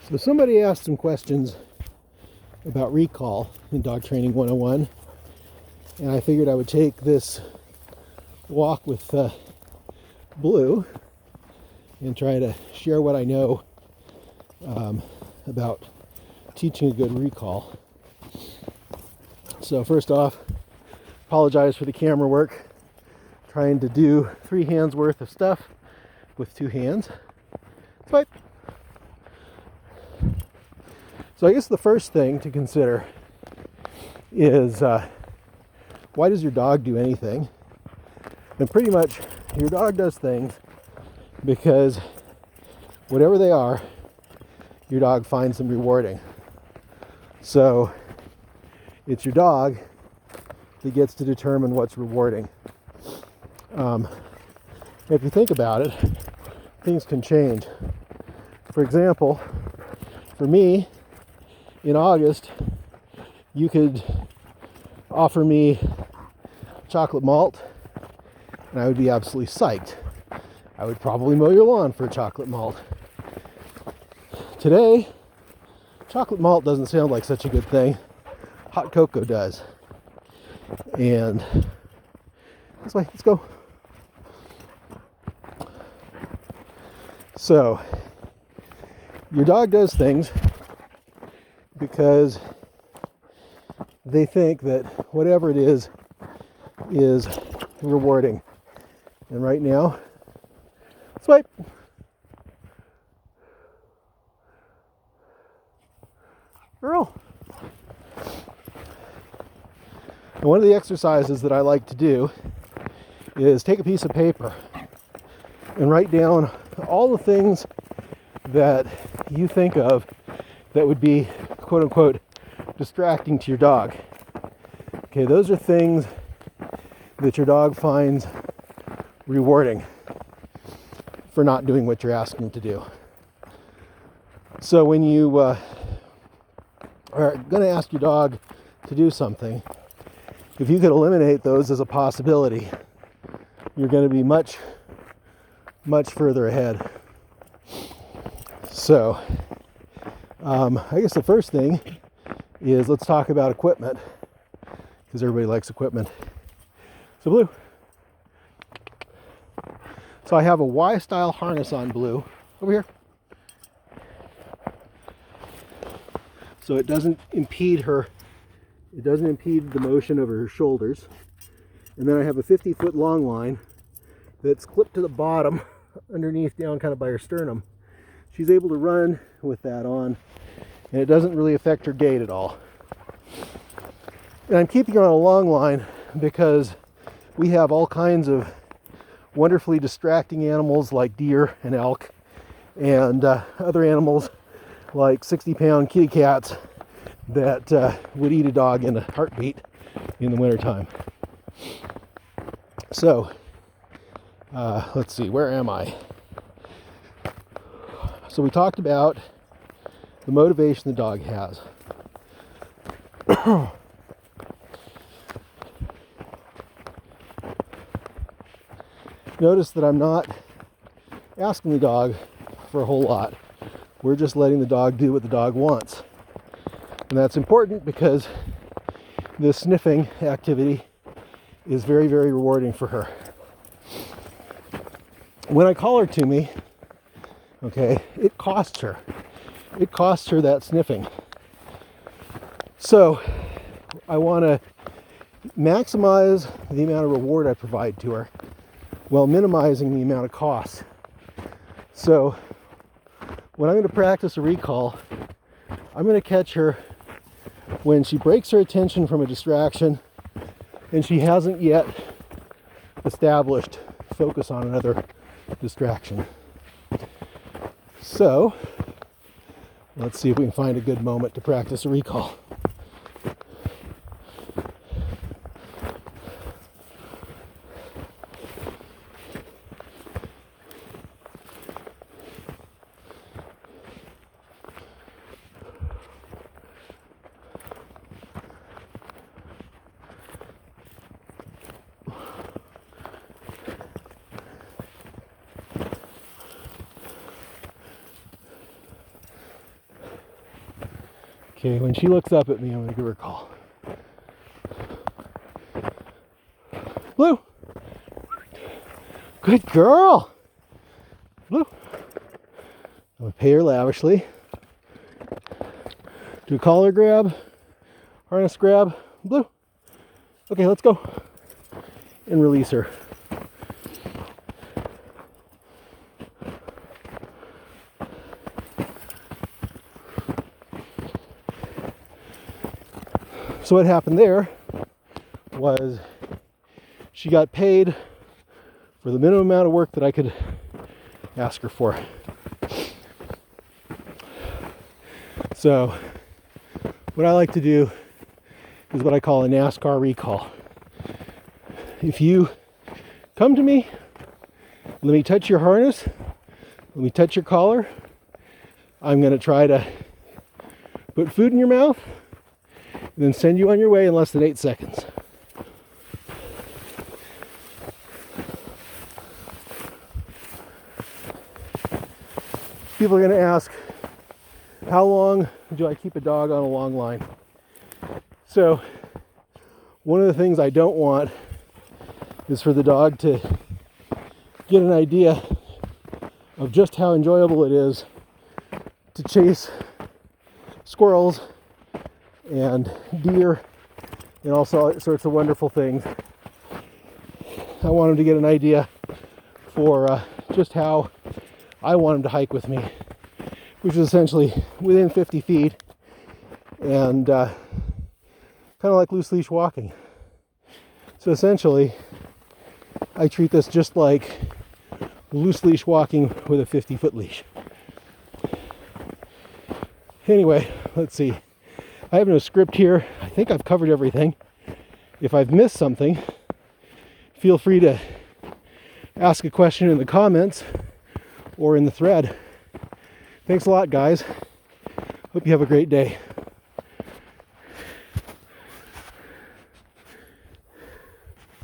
So somebody asked some questions about recall in Dog Training 101, and I figured I would take this walk with Blue and try to share what I know about teaching a good recall. So first off, apologize for the camera work. Trying to do 3 hands worth of stuff with 2 hands. But so I guess the first thing to consider is why does your dog do anything? And pretty much your dog does things because whatever they are, your dog finds them rewarding. So it's your dog that gets to determine what's rewarding. If you think about it, things can change. For example, for me, in August, you could offer me chocolate malt, and I would be absolutely psyched. I would probably mow your lawn for chocolate malt. Today, chocolate malt doesn't sound like such a good thing. Hot cocoa does. And this way, let's go. So, your dog does things because they think that whatever it is rewarding. And right now, swipe. Earl. And one of the exercises that I like to do is take a piece of paper and write down all the things that you think of that would be quote unquote distracting to your dog. Okay, those are things that your dog finds rewarding for not doing what you're asking them to do. So when you are going to ask your dog to do something, if you could eliminate those as a possibility, you're going to be much further ahead. So, I guess the first thing is let's talk about equipment, because everybody likes equipment. So Blue. So I have a Y-style harness on Blue. Over here. So it doesn't impede her. It doesn't impede the motion of her shoulders. And then I have a 50-foot long line that's clipped to the bottom underneath down kind of by her sternum. She's able to run with that on, and it doesn't really affect her gait at all. And I'm keeping her on a long line because we have all kinds of wonderfully distracting animals like deer and elk, and other animals like 60-pound kitty cats that would eat a dog in a heartbeat in the wintertime. So, let's see, where am I? So we talked about the motivation the dog has. Notice that I'm not asking the dog for a whole lot. We're just letting the dog do what the dog wants. And that's important because this sniffing activity is very, very rewarding for her. When I call her to me, okay, it costs her. It costs her that sniffing. So I want to maximize the amount of reward I provide to her while minimizing the amount of cost. So when I'm going to practice a recall, I'm going to catch her when she breaks her attention from a distraction and she hasn't yet established focus on another distraction. So let's see if we can find a good moment to practice a recall. Okay, when she looks up at me, I'm going to give her a call. Blue! Good girl! Blue! I'm going to pay her lavishly. Do a collar grab, harness grab. Blue! Okay, let's go. And release her. So what happened there was she got paid for the minimum amount of work that I could ask her for. So what I like to do is what I call a NASCAR recall. If you come to me, let me touch your harness, let me touch your collar, I'm going to try to put food in your mouth and then send you on your way in less than 8 seconds. People are going to ask, how long do I keep a dog on a long line? So, one of the things I don't want is for the dog to get an idea of just how enjoyable it is to chase squirrels and deer and all sorts of wonderful things. I want him to get an idea for just how I want him to hike with me, which is essentially within 50 feet and kind of like loose leash walking. So essentially, I treat this just like loose leash walking with a 50-foot leash. Anyway, let's see. I have no script here. I think I've covered everything. If I've missed something, feel free to ask a question in the comments or in the thread. Thanks a lot, guys. Hope you have a great day.